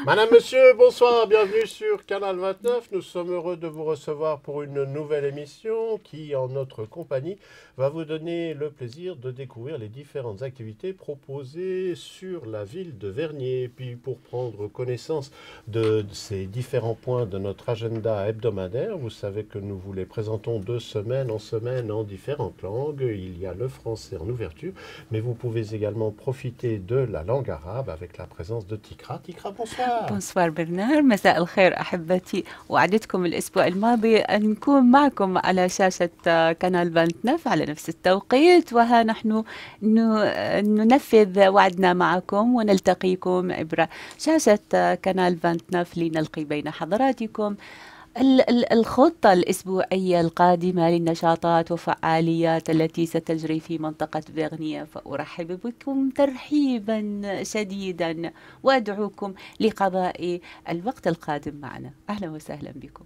Madame, Monsieur, bonsoir, bienvenue sur Canal 29. Nous sommes heureux de vous recevoir pour une nouvelle émission qui, en notre compagnie, va vous donner le plaisir de découvrir les différentes activités proposées sur la ville de Vernier. Puis pour prendre connaissance de ces différents points de notre agenda hebdomadaire, vous savez que nous vous les présentons de semaine en différentes langues. Il y a le français en ouverture, mais vous pouvez également profiter de la langue arabe avec la présence de Tikra. Tikra, bonsoir. بونسوار برنار، مساء الخير أحبتي. وعدتكم الأسبوع الماضي أن نكون معكم على شاشة قناة 29 على نفس التوقيت، وها نحن ننفذ وعدنا معكم ونلتقيكم عبر شاشة قناة 29 لنلقي بين حضراتكم الخطة الأسبوعية القادمة للنشاطات وفعاليات التي ستجري في منطقة فيغنيا، فأرحب بكم ترحيبا شديدا وأدعوكم لقضاء الوقت القادم معنا. أهلا وسهلا بكم.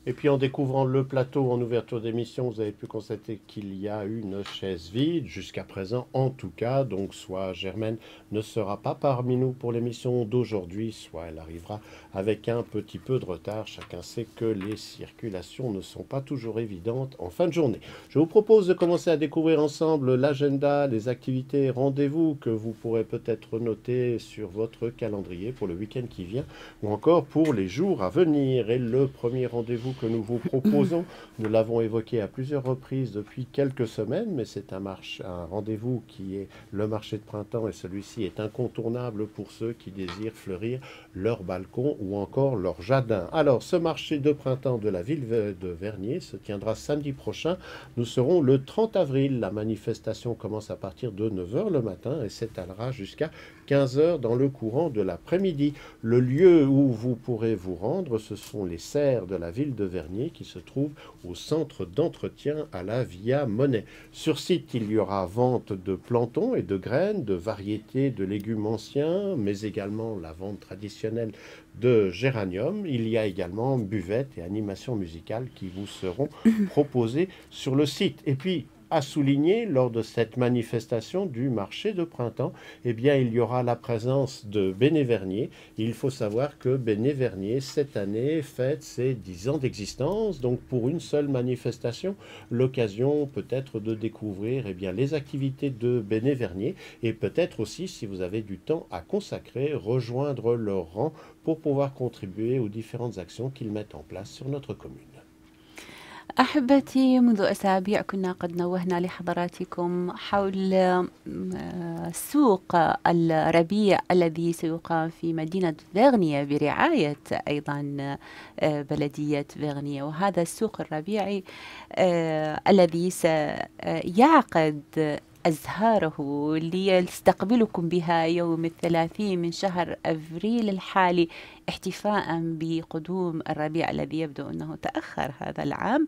Et puis en découvrant le plateau en ouverture d'émission, vous avez pu constater qu'il y a une chaise vide jusqu'à présent en tout cas. Donc soit Germaine ne sera pas parmi nous pour l'émission d'aujourd'hui, soit elle arrivera avec un petit peu de retard. Chacun sait que les circulations ne sont pas toujours évidentes en fin de journée. Je vous propose de commencer à découvrir ensemble l'agenda, les activités, rendez-vous que vous pourrez peut-être noter sur votre calendrier pour le week-end qui vient ou encore pour les jours à venir. Et le premier rendez-vous que nous vous proposons, nous l'avons évoqué à plusieurs reprises depuis quelques semaines, mais c'est un rendez-vous qui est le marché de printemps et celui-ci est incontournable pour ceux qui désirent fleurir leur balcon ou encore leur jardin. Alors, ce marché de printemps de la ville de Vernier se tiendra samedi prochain. Nous serons le 30 avril. La manifestation commence à partir de 9 h le matin et s'étalera jusqu'à 15 h dans le courant de l'après-midi. Le lieu où vous pourrez vous rendre, ce sont les serres de la ville de Vernier qui se trouve au centre d'entretien à la Via Monnaie. Sur site, il y aura vente de plantons et de graines, de variétés de légumes anciens, mais également la vente traditionnelle de géranium. Il y a également buvette et animation musicale qui vous seront proposées sur le site. Et puis, à souligner lors de cette manifestation du marché de printemps, eh bien, il y aura la présence de Béné-Vernier. Il faut savoir que Béné-Vernier, cette année, fête ses 10 ans d'existence. Donc, pour une seule manifestation, l'occasion peut-être de découvrir eh bien, les activités de Béné-Vernier et peut-être aussi, si vous avez du temps à consacrer, rejoindre leur rang pour pouvoir contribuer aux différentes actions qu'ils mettent en place sur notre commune. أحبتي، منذ أسابيع كنا قد نوهنا لحضراتكم حول سوق الربيع الذي سيقام في مدينة فيغنيا برعاية أيضا بلدية فيغنيا، وهذا السوق الربيعي الذي سيعقد أزهاره ليستقبلكم بها يوم 30 من شهر أفريل الحالي، احتفاء بقدوم الربيع الذي يبدو أنه تأخر هذا العام.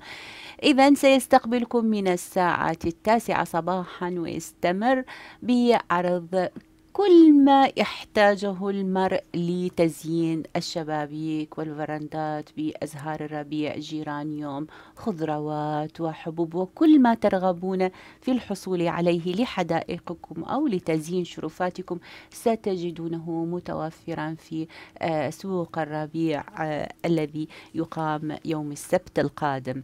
إذن سيستقبلكم من الساعة 9 صباحا ويستمر بعرض كل ما يحتاجه المرء لتزيين الشبابيك والفرندات بأزهار الربيع، جيرانيوم، خضروات وحبوب وكل ما ترغبون في الحصول عليه لحدائقكم أو لتزيين شرفاتكم ستجدونه متوفرا في سوق الربيع الذي يقام يوم السبت القادم.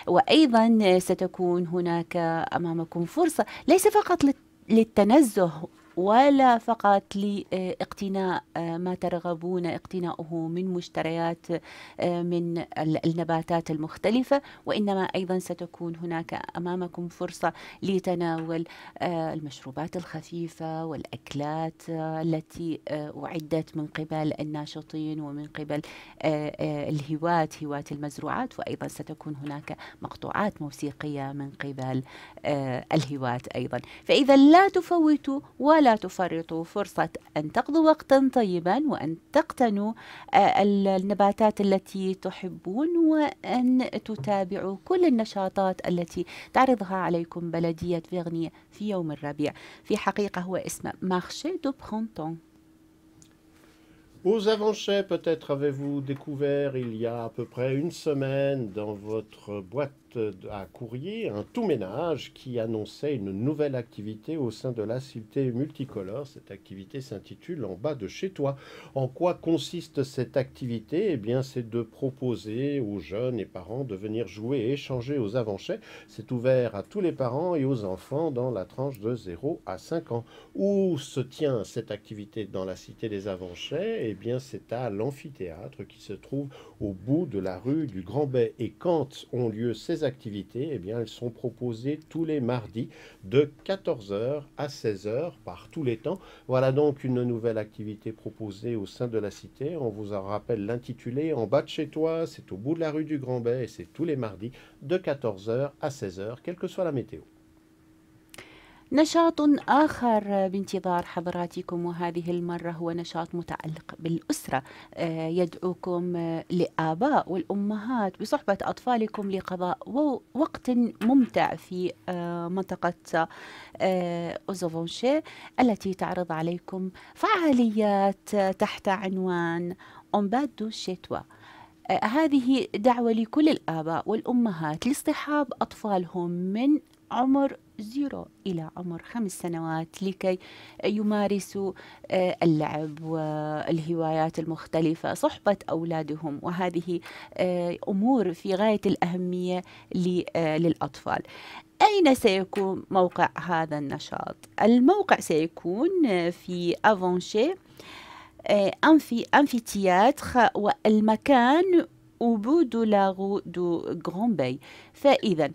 وأيضا ستكون هناك أمامكم فرصة ليس فقط للتنزه ولا فقط لاقتناء ما ترغبون اقتناؤه من مشتريات من النباتات المختلفة، وإنما أيضا ستكون هناك أمامكم فرصة لتناول المشروبات الخفيفة والأكلات التي أعدت من قبل الناشطين ومن قبل هواة المزروعات، وأيضا ستكون هناك مقطوعات موسيقية من قبل الهواة أيضا. فإذا لا تفوتوا ولا تفرطوا فرصة أن تقضوا وقتا طيبا وأن تقتنوا النباتات التي تحبون وأن تتابعوا كل النشاطات التي تعرضها عليكم بلدية فيغنيا في يوم الربيع. في حقيقة هو اسمه مارشي دو برونتون. Aux Avanchais, peut-être avez-vous découvert il y a à peu près une semaine dans votre boîte à courrier un tout ménage qui annonçait une nouvelle activité au sein de la cité multicolore. Cette activité s'intitule En bas de chez toi. En quoi consiste cette activité? Eh bien, c'est de proposer aux jeunes et parents de venir jouer et échanger aux Avanchais. C'est ouvert à tous les parents et aux enfants dans la tranche de 0 à 5 ans. Où se tient cette activité dans la cité des Avanchais? Eh bien, c'est à l'amphithéâtre qui se trouve au bout de la rue du Grand Bay. Et quand ont lieu ces activités? Eh bien, elles sont proposées tous les mardis de 14 heures à 16 heures par tous les temps. Voilà donc une nouvelle activité proposée au sein de la cité. On vous en rappelle l'intitulé En bas de chez toi. C'est au bout de la rue du Grand Bay et c'est tous les mardis de 14 heures à 16 heures, quelle que soit la météo. نشاط آخر بانتظار حضراتكم، وهذه المرة هو نشاط متعلق بالأسرة. يدعوكم لآباء والأمهات بصحبة أطفالكم لقضاء وقت ممتع في منطقة أوزوفونشي التي تعرض عليكم فعاليات تحت عنوان أمبادو شيتوا. هذه دعوة لكل الآباء والأمهات لاصطحاب أطفالهم من عمر 0 إلى عمر 5 سنوات لكي يمارسوا اللعب والهوايات المختلفة، صحبة أولادهم، وهذه أمور في غاية الأهمية للأطفال. أين سيكون موقع هذا النشاط؟ الموقع سيكون في أفونشي أمفيتياتر، والمكان أوبو دو لاغو دو غران باي. فإذا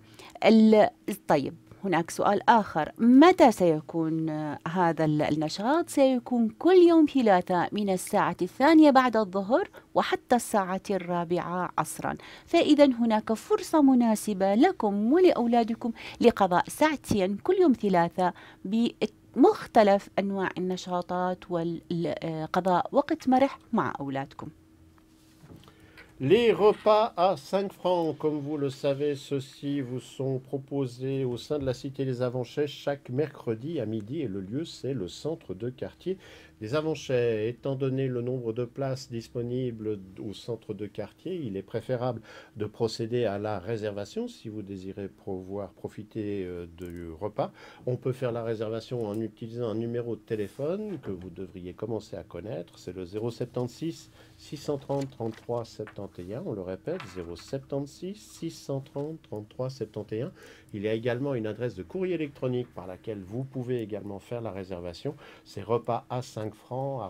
طيب، هناك سؤال آخر، متى سيكون هذا النشاط؟ سيكون كل يوم ثلاثاء من الساعة 2 بعد الظهر وحتى الساعة 4 عصرا. فإذا هناك فرصة مناسبة لكم ولأولادكم لقضاء ساعتين كل يوم ثلاثاء بمختلف أنواع النشاطات وقضاء وقت مرح مع أولادكم. Les repas à 5 francs, comme vous le savez, ceux-ci vous sont proposés au sein de la cité des Avanchais chaque mercredi à midi et le lieu c'est le centre de quartier des Avanchais. Étant donné le nombre de places disponibles au centre de quartier, il est préférable de procéder à la réservation si vous désirez pouvoir profiter du repas. On peut faire la réservation en utilisant un numéro de téléphone que vous devriez commencer à connaître, c'est le 076 630 33 71, on le répète, 076 630 33 71. Il y a également une adresse de courrier électronique par laquelle vous pouvez également faire la réservation. C'est repas à 5 francs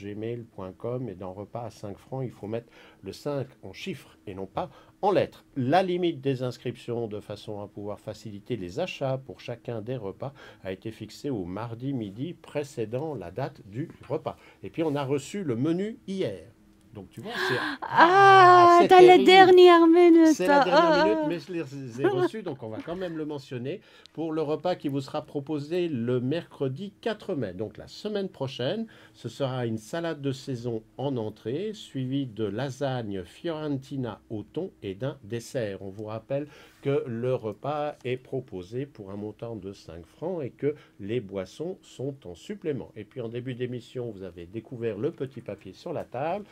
@gmail.com, et dans repas à 5 francs, il faut mettre le 5 en chiffres et non pas en lettres. La limite des inscriptions de façon à pouvoir faciliter les achats pour chacun des repas a été fixée au mardi midi précédant la date du repas. Et puis on a reçu le menu hier. Donc tu vois, c'est dans la dernière minute. C'est la dernière minute, mais je les ai reçus, donc on va quand même le mentionner pour le repas qui vous sera proposé le mercredi 4 mai. Donc la semaine prochaine, ce sera une salade de saison en entrée, suivie de lasagne Fiorentina au thon et d'un dessert. On vous rappelle que le repas est proposé pour un montant de 5 francs et que les boissons sont en supplément. Et puis en début d'émission, vous avez découvert le petit papier sur la table,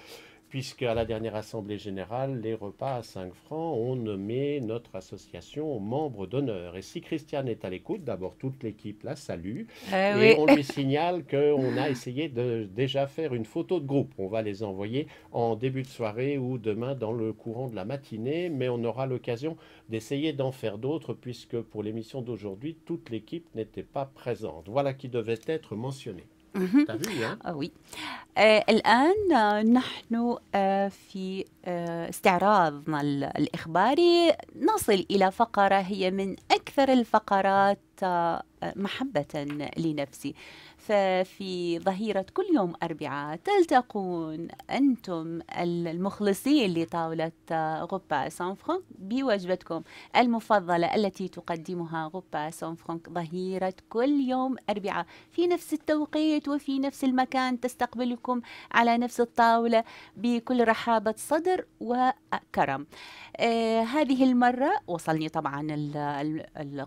puisque à la dernière Assemblée Générale, les repas à 5 francs ont nommé notre association membre d'honneur. Et si Christiane est à l'écoute, d'abord toute l'équipe la salue, et oui. on lui signale qu'on a essayé de déjà faire une photo de groupe. On va les envoyer en début de soirée ou demain dans le courant de la matinée, mais on aura l'occasion d'essayer d'en faire d'autres, puisque pour l'émission d'aujourd'hui, toute l'équipe n'était pas présente. Voilà qui devait être mentionné. T'as vu, hein? oui. الآن نحن في استعراضنا الإخباري نصل إلى فقرة هي من أكثر الفقرات محبة لنفسي. ففي ظهيرة كل يوم أربعاء تلتقون أنتم المخلصين لطاولة غوبا سان فرانك بوجبتكم المفضلة التي تقدمها غوبا سان فرانك ظهيرة كل يوم أربعاء في نفس التوقيت وفي نفس المكان. تستقبلكم على نفس الطاولة بكل رحابة صدر وكرم. هذه المرة وصلني طبعا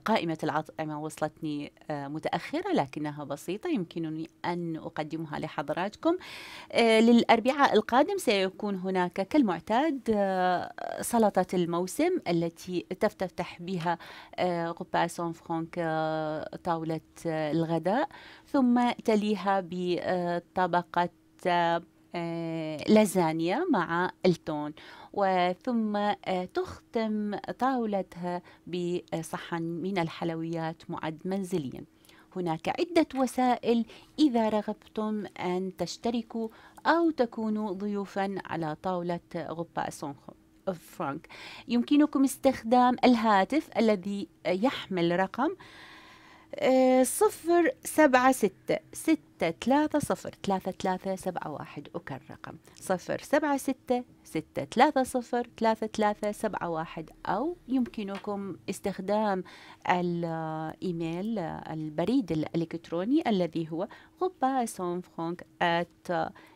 قائمة الأطعمة وصلتني متأخرة لكنها بسيطة، يمكن يمكنني أن أقدمها لحضراتكم. للأربعاء القادم سيكون هناك كالمعتاد سلطة الموسم التي تفتتح بها غوبا سان فرانك طاولة الغداء، ثم تليها بطبقة لازانيا مع التون، وثم تختم طاولتها بصحن من الحلويات معد منزليا. هناك عدة وسائل إذا رغبتم أن تشتركوا أو تكونوا ضيوفا على طاولة غوبا سان فرانك. يمكنكم استخدام الهاتف الذي يحمل رقم 076 630 3371. أكرر رقم 076 630 3371، أو يمكنكم استخدام الإيميل البريد الإلكتروني الذي هو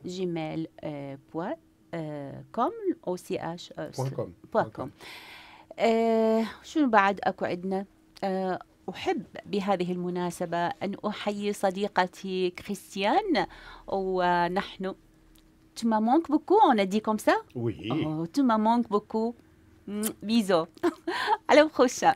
gmail.com أو .com. شنو بعد أكو عندنا؟ أحب بهذه المناسبة أن أحيي صديقتي كريستيان، ونحن tu me manques beaucoup, on a dit comme ça? Oui. Oh, tu me manques beaucoup. Bisous. على الخشة.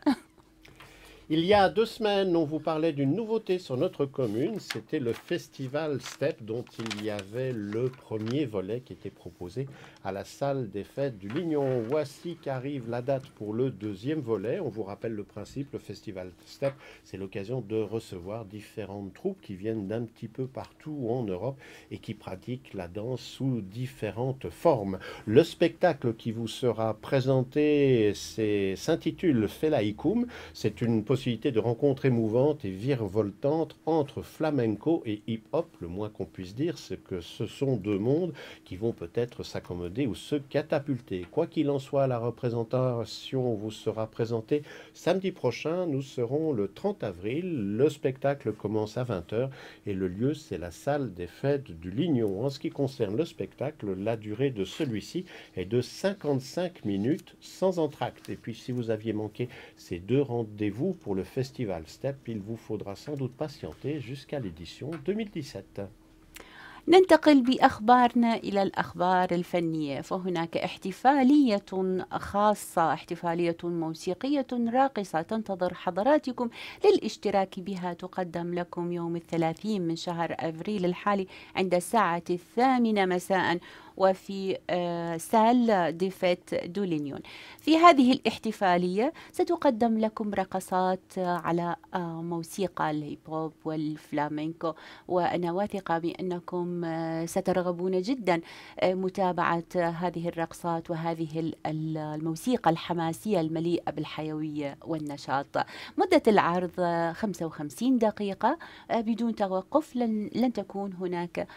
Il y a 2 semaines, on vous parlait d'une nouveauté sur notre commune, c'était le festival STEP dont il y avait le premier volet qui était proposé à la salle des fêtes du Lignon. Voici qu'arrive la date pour le 2e volet. On vous rappelle le principe, le festival STEP, c'est l'occasion de recevoir différentes troupes qui viennent d'un petit peu partout en Europe et qui pratiquent la danse sous différentes formes. Le spectacle qui vous sera présenté s'intitule Felaïkoum. C'est une possibilité de rencontre émouvante et virevoltante entre flamenco et hip-hop. Le moins qu'on puisse dire, c'est que ce sont 2 mondes qui vont peut-être s'accommoder ou se catapulter. Quoi qu'il en soit, la représentation vous sera présentée samedi prochain. Nous serons le 30 avril. Le spectacle commence à 20h et le lieu, c'est la salle des fêtes du Lignon. En ce qui concerne le spectacle, la durée de celui-ci est de 55 minutes sans entracte. Et puis, si vous aviez manqué ces 2 rendez-vous pour le festival STEP, il vous faudra sans doute patienter jusqu'à l'édition 2017. ننتقل بأخبارنا إلى الأخبار الفنية، فهناك احتفالية خاصة، احتفالية موسيقية راقصة تنتظر حضراتكم للاشتراك بها. تقدم لكم يوم 30 من شهر أفريل الحالي عند الساعة 8 مساء وفي سال دي فيت دو لينيون. في هذه الاحتفالية ستقدم لكم رقصات على موسيقى الهيب هوب والفلامينكو، وأنا واثقة بأنكم سترغبون جدا متابعة هذه الرقصات وهذه الموسيقى الحماسية المليئة بالحيوية والنشاط. مدة العرض 55 دقيقة بدون توقف، لن تكون هناك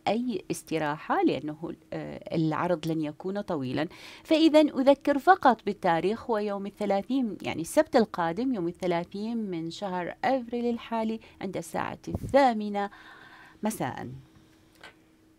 أي استراحة لأنه العرض لن يكون طويلا. فإذا أذكر فقط بالتاريخ، ويوم 30 يعني السبت القادم يوم 30 من شهر أفريل الحالي عند الساعة 8 مساء.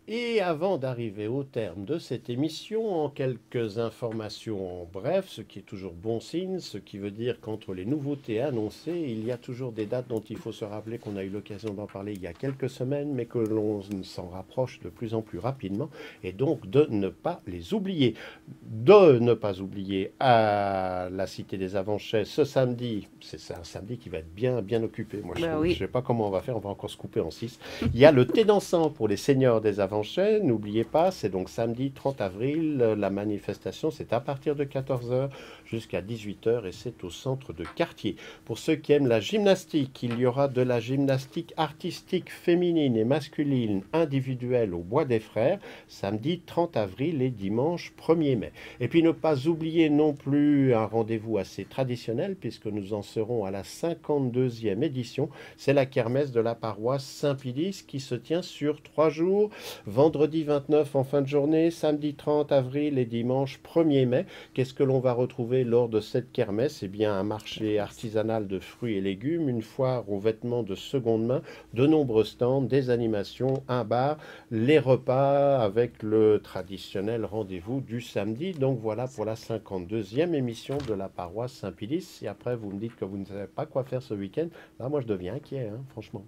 Et avant d'arriver au terme de cette émission, en quelques informations en bref, ce qui est toujours bon signe, ce qui veut dire qu'entre les nouveautés annoncées, il y a toujours des dates dont il faut se rappeler qu'on a eu l'occasion d'en parler il y a quelques semaines, mais que l'on s'en rapproche de plus en plus rapidement, et donc de ne pas les oublier. De ne pas oublier à la Cité des Avanchais ce samedi, c'est un samedi qui va être bien occupé, moi je ne sais pas comment on va faire, on va encore se couper en 6. Il y a le thé dansant pour les seniors des Avanchais. N'oubliez pas, c'est donc samedi 30 avril. La manifestation, c'est à partir de 14h jusqu'à 18h et c'est au centre de quartier. Pour ceux qui aiment la gymnastique, il y aura de la gymnastique artistique féminine et masculine individuelle au Bois des Frères, samedi 30 avril et dimanche 1er mai. Et puis ne pas oublier non plus un rendez-vous assez traditionnel puisque nous en serons à la 52e édition. C'est la kermesse de la paroisse Saint-Pédis qui se tient sur 3 jours. Vendredi 29 en fin de journée, samedi 30 avril et dimanche 1er mai. Qu'est-ce que l'on va retrouver lors de cette kermesse? Eh bien, un marché artisanal de fruits et légumes, une foire aux vêtements de seconde main, de nombreux stands, des animations, un bar, les repas avec le traditionnel rendez-vous du samedi. Donc voilà pour la 52e émission de la paroisse Saint-Pédis. Et après, vous me dites que vous ne savez pas quoi faire ce week-end. Là, moi, je deviens inquiet, franchement.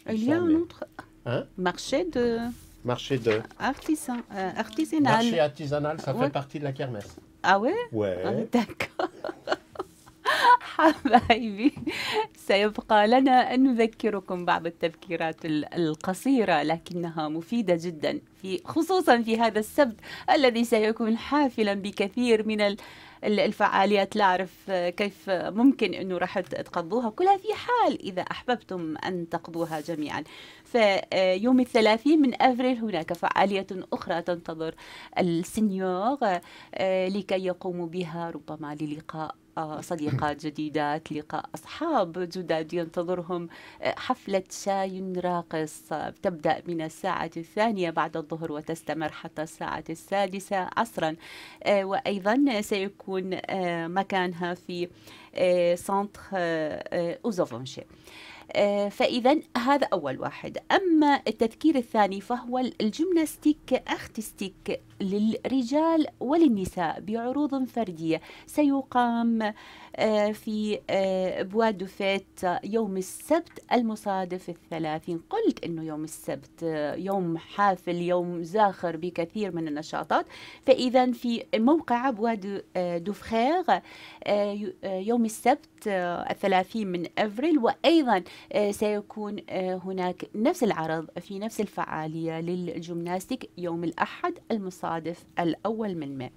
Il y a un autre Hein? marché de Marché de... artisanal. Marché artisanal, ça Ouais. fait partie de la kermesse. Ah ouais? Ouais. d'accord. حبايبي سيبقى لنا أن نذكركم بعض التذكيرات القصيرة لكنها مفيدة جدا خصوصا في هذا السبت الذي سيكون حافلا بكثير من الفعاليات. لا أعرف كيف ممكن أنه راح تقضوها كلها في حال إذا أحببتم أن تقضوها جميعا. فيوم 30 من أفريل هناك فعالية أخرى تنتظر السنيور لكي يقوموا بها ربما للقاء صديقات جديدات، لقاء أصحاب جداد ينتظرهم، حفلة شاي راقص تبدأ من الساعة 2 بعد الظهر وتستمر حتى الساعة 6 عصرا. وأيضا سيكون مكانها في سنتر أوزوفونشي. فإذا هذا أول واحد. أما التذكير الثاني فهو الجيمناستيك أرتستيك للرجال وللنساء بعروض فردية سيقام في بوا دو فيت يوم السبت المصادف 30. قلت أنه يوم السبت يوم حافل، يوم زاخر بكثير من النشاطات. فإذا في موقع بوا دو فخير يوم السبت 30 من أفريل. وأيضا سيكون هناك نفس العرض في نفس الفعالية للجيمناستيك يوم الأحد المصادف 1 من مايو.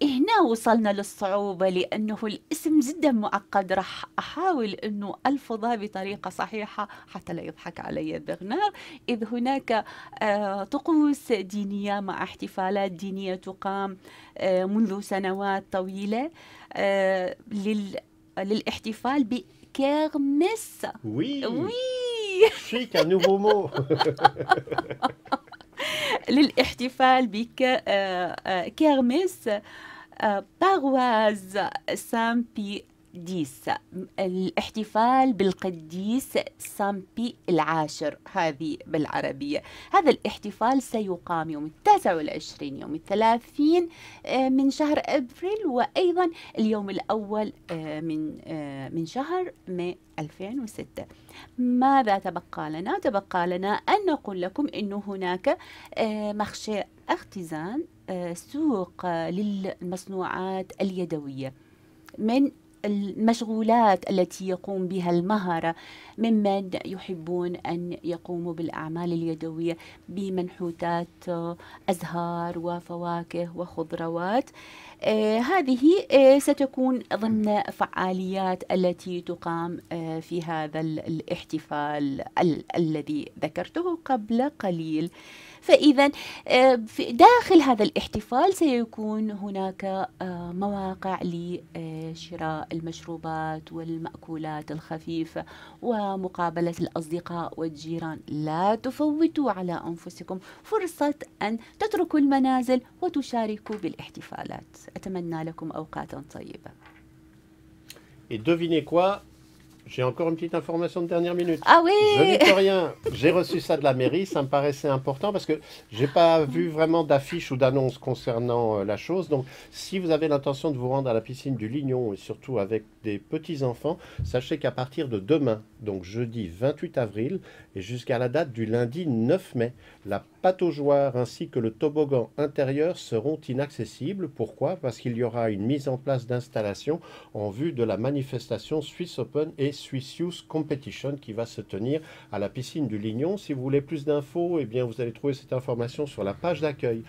هنا وصلنا للصعوبة لأنه الاسم جدا معقد. راح أحاول أنه ألفظه بطريقة صحيحة حتى لا يضحك علي برنار. إذ هناك طقوس دينية مع احتفالات دينية تقام منذ سنوات طويلة للاحتفال بكيرمس. Oui, وي chic, un nouveau mot. للاحتفال بكيرمس باغواز سان بي ديس، الاحتفال بالقديس سان بي العاشر هذه بالعربية. هذا الاحتفال سيقام يوم 29 يوم 30 من شهر أبريل، وأيضا اليوم الأول من شهر ماي 2006. ماذا تبقى لنا؟ تبقى لنا أن نقول لكم أنه هناك مارشي ارتيزان، سوق للمصنوعات اليدوية، من المشغولات التي يقوم بها المهرة ممن يحبون أن يقوموا بالأعمال اليدوية بمنحوتات أزهار وفواكه وخضروات. هذه ستكون ضمن فعاليات التي تقام في هذا الاحتفال الذي ذكرته قبل قليل. فإذا داخل هذا الاحتفال سيكون هناك مواقع لشراء المشروبات والمأكولات الخفيفة ومقابلة الأصدقاء والجيران. لا تفوتوا على أنفسكم فرصة أن تتركوا المنازل وتشاركوا بالاحتفالات. أتمنى لكم أوقاتا طيبة. Et devinez quoi? J'ai encore une petite information de dernière minute. Ah oui! Je n'y peux rien. J'ai reçu ça de la mairie, ça me paraissait important parce que j'ai pas vu vraiment d'affiche ou d'annonce concernant la chose. Donc, si vous avez l'intention de vous rendre à la piscine du Lignon et surtout avec des petits-enfants, sachez qu'à partir de demain, donc jeudi 28 avril, et jusqu'à la date du lundi 9 mai, la pataugeoire ainsi que le toboggan intérieur seront inaccessibles. Pourquoi? Parce qu'il y aura une mise en place d'installation en vue de la manifestation Swiss Open et Swiss Youth Competition qui va se tenir à la piscine du Lignon. Si vous voulez plus d'infos, eh bien vous allez trouver cette information sur la page d'accueil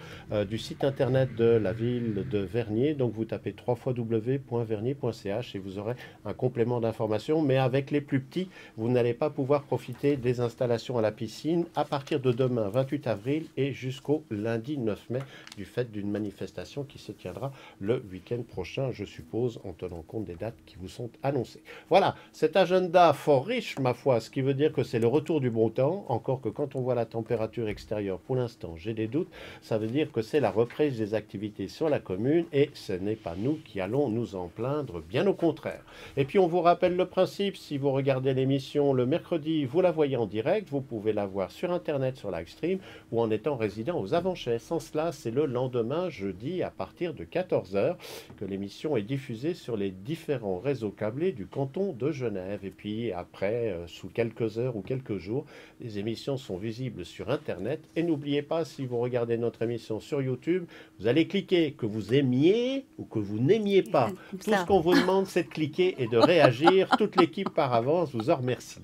du site internet de la ville de Vernier. Donc vous tapez www.vernier.ch et vous aurez un complément d'information. Mais avec les plus petits, vous n'allez pas pouvoir profiter des installations à la piscine à partir de demain 28 avril et jusqu'au lundi 9 mai du fait d'une manifestation qui se tiendra le week-end prochain, je suppose, en tenant compte des dates qui vous sont annoncées. Voilà, cet agenda fort riche, ma foi, ce qui veut dire que c'est le retour du beau temps, encore que quand on voit la température extérieure, pour l'instant, j'ai des doutes, ça veut dire que c'est la reprise des activités sur la commune et ce n'est pas nous qui allons nous en plaindre, bien au contraire. Et puis on vous rappelle le principe, si vous regardez l'émission, l'émission le mercredi, vous la voyez en direct. Vous pouvez la voir sur Internet, sur Livestream ou en étant résident aux Avanchais. Sans cela, c'est le lendemain, jeudi, à partir de 14 heures, que l'émission est diffusée sur les différents réseaux câblés du canton de Genève. Et puis après, sous quelques heures ou quelques jours, les émissions sont visibles sur Internet. Et n'oubliez pas, si vous regardez notre émission sur YouTube, vous allez cliquer, que vous aimiez ou que vous n'aimiez pas. Tout ce qu'on vous demande, c'est de cliquer et de réagir. Toute l'équipe par avance vous en remercie.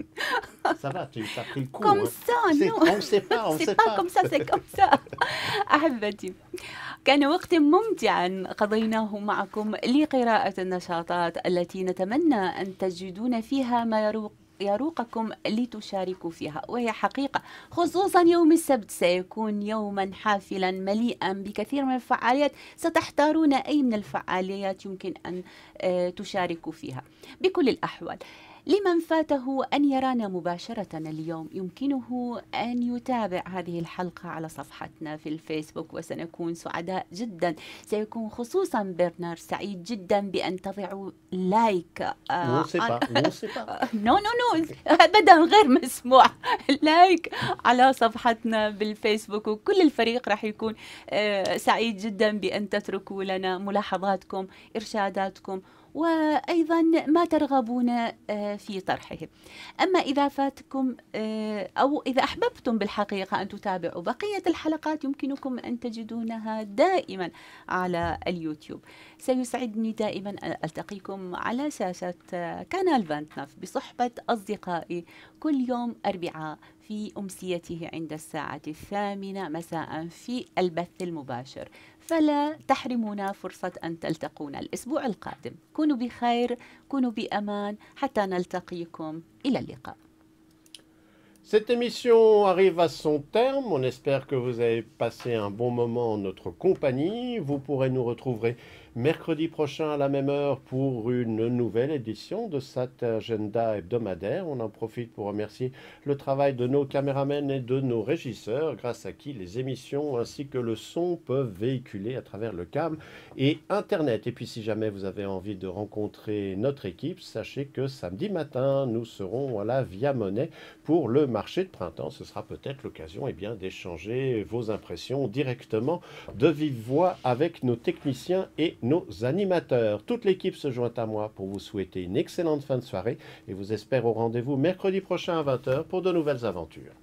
Ça va, tu as pris le coup. Comme hein. ça, non. On ne sait pas, on ne C'est sait pas pas. comme ça, c'est comme ça. أحبتي، كان وقت ممتعا قضيناه معكم لقراءة النشاطات التي نتمنى أن تجدون فيها ما يروقكم لتشاركوا فيها، وهي حقيقة خصوصا يوم السبت سيكون يوما حافلا مليئا بكثير من الفعاليات، ستحتارون أي من الفعاليات يمكن أن تشاركوا فيها. بكل الأحوال، لمن فاته أن يرانا مباشرة اليوم يمكنه أن يتابع هذه الحلقة على صفحتنا في الفيسبوك، وسنكون سعداء جدا. سيكون خصوصا برنارد سعيد جدا بأن تضعوا لايك. On ne sait pas, on ne sait pas. نو أبدا غير مسموح. لايك على صفحتنا بالفيسبوك، وكل الفريق راح يكون سعيد جدا بأن تتركوا لنا ملاحظاتكم، إرشاداتكم، وأيضا ما ترغبون في طرحه. أما إذا فاتكم أو إذا أحببتم بالحقيقة أن تتابعوا بقية الحلقات، يمكنكم أن تجدونها دائما على اليوتيوب. سيسعدني دائما أن ألتقيكم على شاشة كانال 29 بصحبة أصدقائي كل يوم أربعاء في أمسيته عند الساعة 8 مساء في البث المباشر. فلا تحرمونا فرصة أن تلتقونا الأسبوع القادم. كونوا بخير، كونوا بأمان، حتى نلتقيكم. إلى اللقاء. Cette émission arrive à son terme. On espère que vous avez passé un bon moment en notre compagnie. Vous pourrez nous retrouver mercredi prochain à la même heure pour une nouvelle édition de cet agenda hebdomadaire. On en profite pour remercier le travail de nos caméramans et de nos régisseurs, grâce à qui les émissions ainsi que le son peuvent véhiculer à travers le câble et Internet. Et puis si jamais vous avez envie de rencontrer notre équipe, sachez que samedi matin, nous serons à la Via Monnaie pour le marché de printemps. Ce sera peut-être l'occasion d'échanger vos impressions directement de vive voix avec nos techniciens et nos animateurs. Toute l'équipe se joint à moi pour vous souhaiter une excellente fin de soirée et vous espère au rendez-vous mercredi prochain à 20h pour de nouvelles aventures.